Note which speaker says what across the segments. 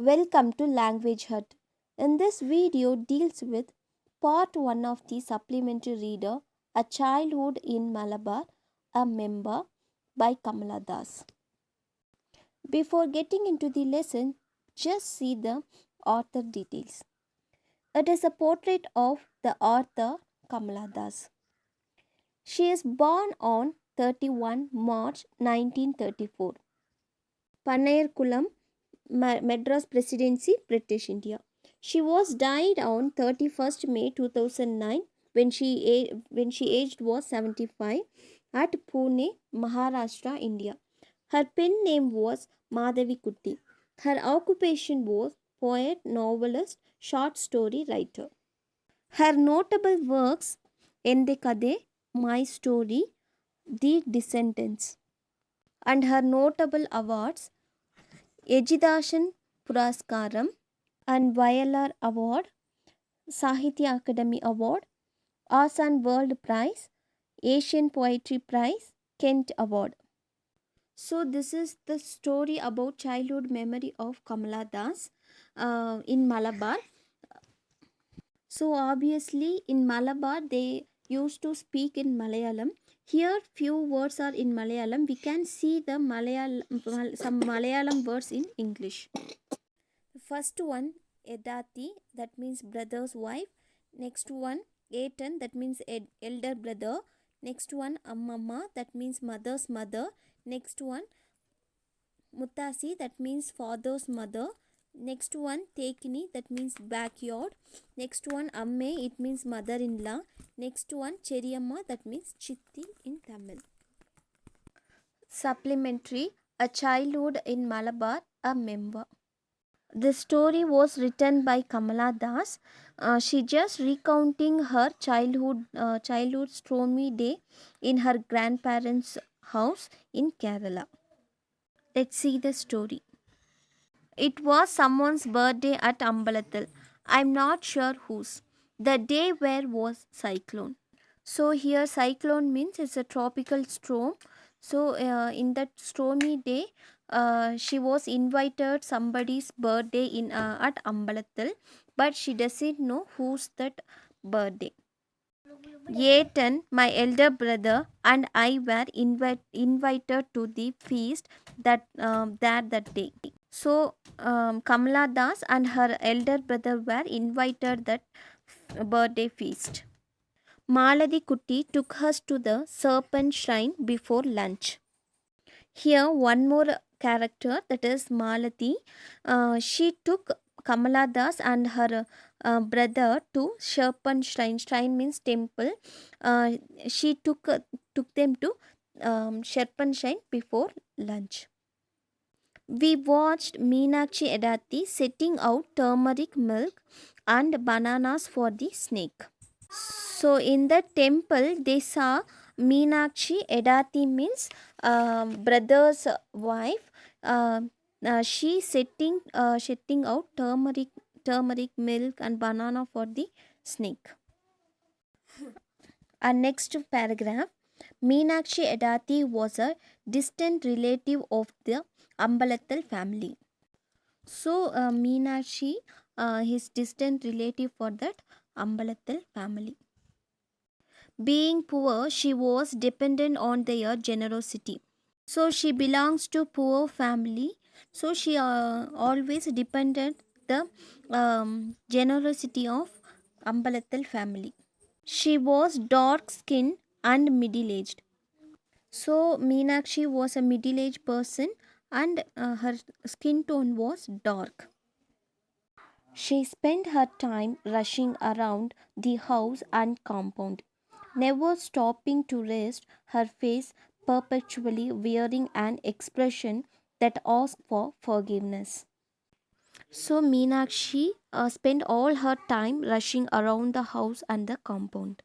Speaker 1: Welcome to Language Hut. In this video deals with part 1 of the supplementary reader A Childhood in Malabar, a member by Kamala Das. Before getting into the lesson, just see the author details. It is a portrait of the author Kamala Das. She is born on 31 March 1934. Pannayarkulam, Madras Presidency, British India. She was died on 31st May 2009 when she aged was 75 at Pune, Maharashtra, India. Her pen name was Madhavi Kutti. Her occupation was poet, novelist, short story writer. Her notable works Ende Kade, My Story, The Descendants, and her notable awards Ejidashan Puraskaram and Vayalar Award, Sahitya Academy Award, Asan World Prize, Asian Poetry Prize, Kent Award. So this is the story about childhood memory of Kamala Das in Malabar. So obviously in Malabar they used to speak in Malayalam. Here few words are in Malayalam. We can see the some Malayalam words in English. The first one, Edati, that means brother's wife. Next one, Etan, that means elder brother. Next one, Ammamma, that means mother's mother. Next one, Muttasi, that means father's mother. Next one, Tekini, that means backyard. Next one, Amme, it means mother-in-law. Next one, Cheriyamma, that means Chitti in Tamil. Supplementary, A Childhood in Malabar, a member. The story was written by Kamala Das. She just recounting her childhood stormy day in her grandparents' house in Kerala. Let's see the story. It was someone's birthday at Ambalathal. I'm not sure whose. The day where was cyclone. So here cyclone means it's a tropical storm. So in that stormy day, she was invited somebody's birthday in at Ambalathal, but she doesn't know who's that birthday. Yetan, my elder brother, and I were invited to the feast that day. So Kamala Das and her elder brother were invited that birthday feast. Maladi Kutti took us to the serpent shrine before lunch. Here, one more character, that is Malati. She took Kamala Das and her brother to serpent shrine. Shrine means temple. She took them to serpent shrine before lunch. We watched Meenakshi Edati setting out turmeric milk and bananas for the snake. So in the temple they saw Meenakshi Edati means brother's wife. She setting out turmeric milk and banana for the snake. And next paragraph, Meenakshi Edati was a distant relative of the Ambalathal family. So Meenakshi, his distant relative for that Ambalathal family. Being poor, she was dependent on their generosity. So she belongs to poor family. So she always depended the generosity of Ambalathal family. She was dark skinned and middle aged. So Meenakshi was a middle aged person and her skin tone was dark. She spent her time rushing around the house and compound, never stopping to rest, her face perpetually wearing an expression that asked for forgiveness. So Meenakshi spent all her time rushing around the house and the compound,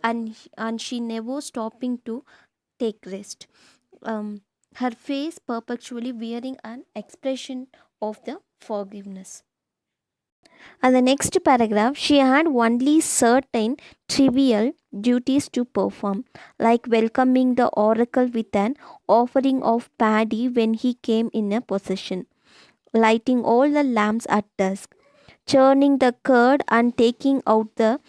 Speaker 1: and she never stopping to take rest. Her face perpetually wearing an expression of the forgiveness. And the next paragraph, she had only certain trivial duties to perform, like welcoming the oracle with an offering of paddy when he came in a possession, lighting all the lamps at dusk, churning the curd and taking out the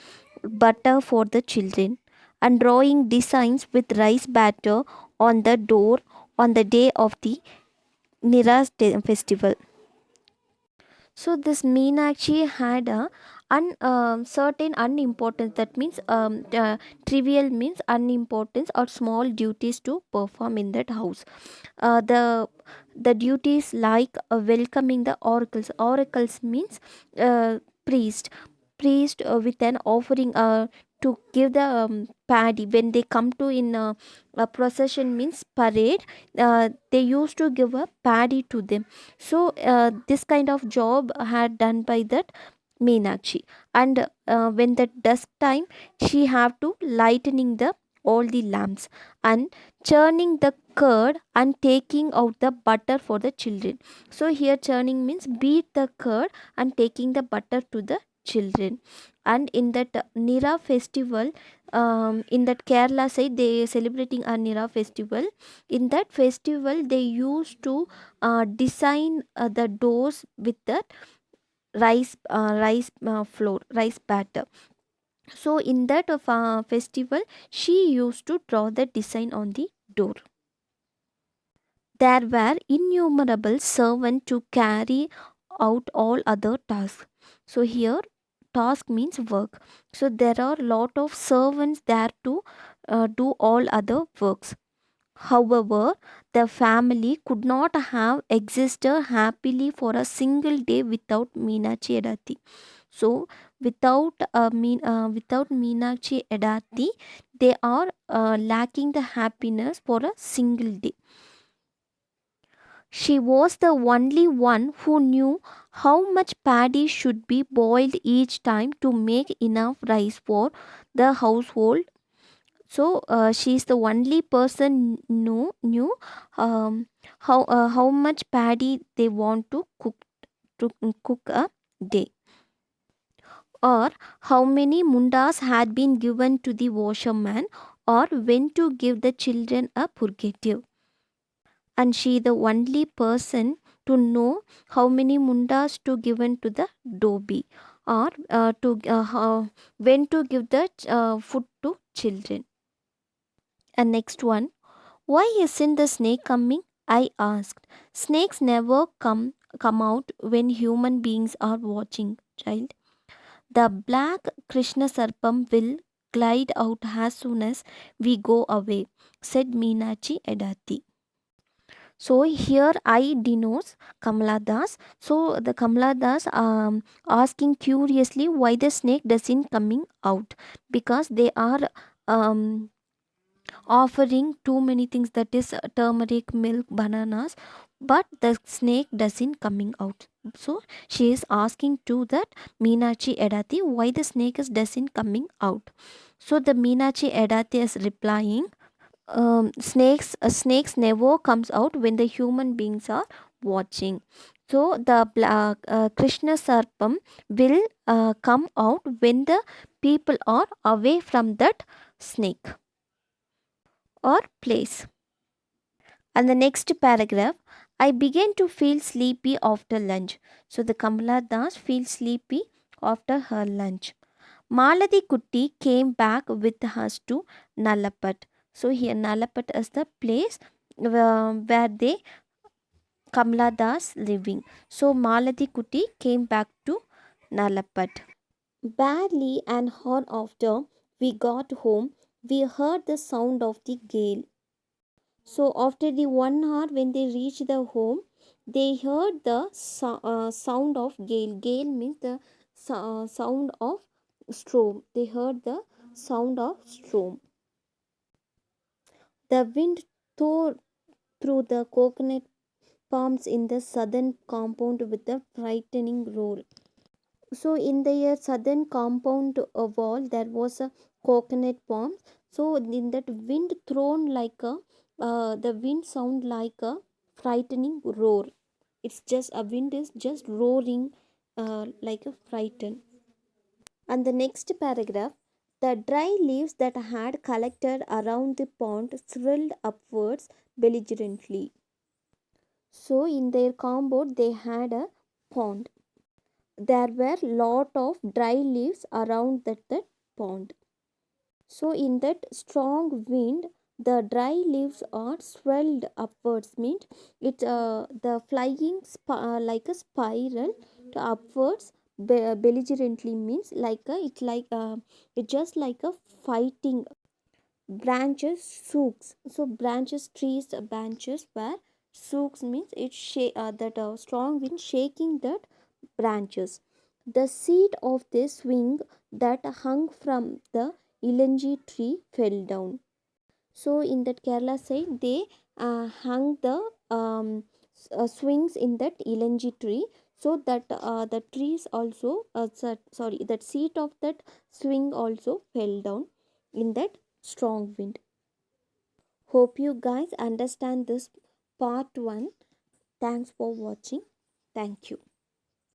Speaker 1: butter for the children, and drawing designs with rice batter on the door on the day of the Niras festival. So this Meenakshi had a certain unimportance. That means trivial means unimportance or small duties to perform in that house. The duties like welcoming the oracles. Oracles means uh, priest. Priest with an offering to give the paddy when they come to in a procession means parade. They used to give a paddy to them. So this kind of job had done by that Meenakshi. And when the dusk time, she have to lightening the all the lamps and churning the curd and taking out the butter for the children. So here churning means beat the curd and taking the butter to the children. And in that Nira festival, in that Kerala side, they celebrating a Nira festival. In that festival, they used to design the doors with the rice flour, rice batter. So in that of festival, she used to draw the design on the door. There were innumerable servants to carry out all other tasks. So here task means work. So there are lot of servants there to do all other works. However, the family could not have existed happily for a single day without Meenakshi Edati. So, without Meenakshi Edati, they are lacking the happiness for a single day. She was the only one who knew how much paddy should be boiled each time to make enough rice for the household. So she is the only person knew how much paddy they want to cook a day, or how many mundas had been given to the washerman, or when to give the children a purgative. And she the only person to know how many mundas to given to the dobi, or when to give the food to children. And next one, why isn't the snake coming? I asked. Snakes never come out when human beings are watching, child. The black Krishna Sarpam will glide out as soon as we go away, said Meenachi Edati. So here I denotes Kamala Das. So the Kamala Das asking curiously why the snake doesn't coming out, because they are um, offering too many things, that is turmeric, milk, bananas, but the snake doesn't coming out. So she is asking to that Meenachi Edati why the snake is doesn't coming out. So the Meenachi Edati is replying, snakes never comes out when the human beings are watching. So the Krishna Sarpam will come out when the people are away from that snake or place. And the next paragraph, I began to feel sleepy after lunch. So the Kamala Das feels sleepy after her lunch. Maladi Kutti came back with us to Nalapat. So here Nalapat is the place where they Kamala Das living. So Maladi Kutti came back to Nalapat. Barely an hour after we got home, we heard the sound of the gale. So after the 1 hour, when they reached the home, they heard the sound of gale. Gale means the sound of storm. They heard the sound of storm. The wind tore through the coconut palms in the southern compound with a frightening roar. So in the southern compound wall, there was a coconut palm. So in that wind thrown like a the wind sound like a frightening roar. It's just a wind is just roaring like a frighten. And the next paragraph, the dry leaves that had collected around the pond swirled upwards belligerently. So in their compound they had a pond. There were lot of dry leaves around that pond. So in that strong wind, the dry leaves are swelled upwards. Means it the flying like a spiral to upwards belligerently, means like a it just like a fighting. Branches shooks, so branches trees branches where shooks means it that strong wind shaking that branches. The seed of this swing that hung from the ilanji tree fell down. So in that Kerala side, they hung the swings in that ilanji tree, so that the trees also sorry, that seat of that swing also fell down in that strong wind. Hope you guys understand this part 1. Thanks for watching. Thank you.